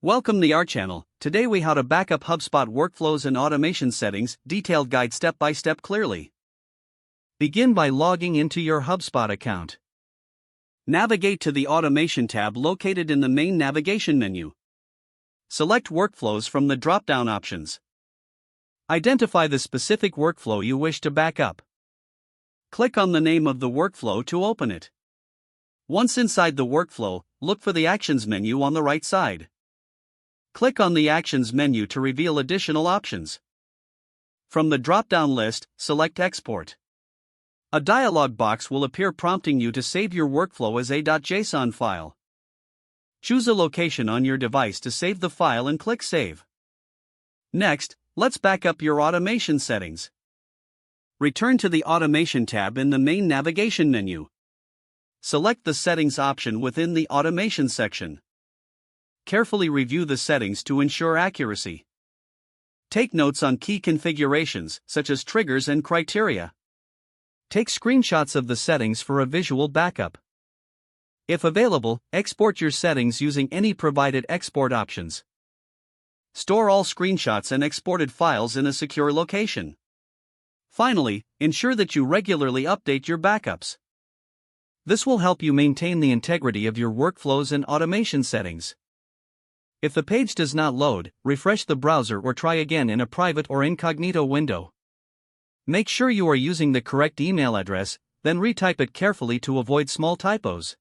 Welcome to our channel. Today we how to back up HubSpot workflows and automation settings, detailed guide step by step clearly. Begin by logging into your HubSpot account. Navigate to the Automation tab located in the main navigation menu. Select Workflows from the drop-down options. Identify the specific workflow you wish to back up. Click on the name of the workflow to open it. Once inside the workflow, look for the Actions menu on the right side. Click on the Actions menu to reveal additional options. From the drop-down list, select Export. A dialog box will appear prompting you to save your workflow as a .json file. Choose a location on your device to save the file and click Save. Next, let's back up your automation settings. Return to the Automation tab in the main navigation menu. Select the Settings option within the Automation section. Carefully review the settings to ensure accuracy. Take notes on key configurations, such as triggers and criteria. Take screenshots of the settings for a visual backup. If available, export your settings using any provided export options. Store all screenshots and exported files in a secure location. Finally, ensure that you regularly update your backups. This will help you maintain the integrity of your workflows and automation settings. If the page does not load, refresh the browser or try again in a private or incognito window. Make sure you are using the correct email address, then retype it carefully to avoid small typos.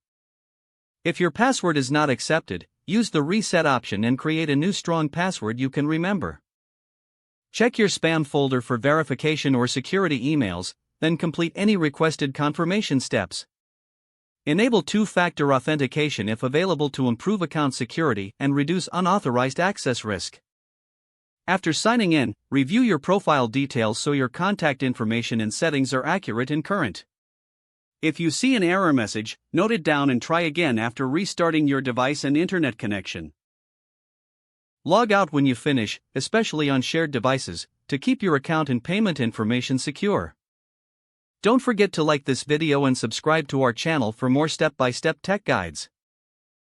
If your password is not accepted, use the reset option and create a new strong password you can remember. Check your spam folder for verification or security emails, then complete any requested confirmation steps. Enable two-factor authentication if available to improve account security and reduce unauthorized access risk. After signing in, review your profile details so your contact information and settings are accurate and current. If you see an error message, note it down and try again after restarting your device and internet connection. Log out when you finish, especially on shared devices, to keep your account and payment information secure. Don't forget to like this video and subscribe to our channel for more step-by-step tech guides.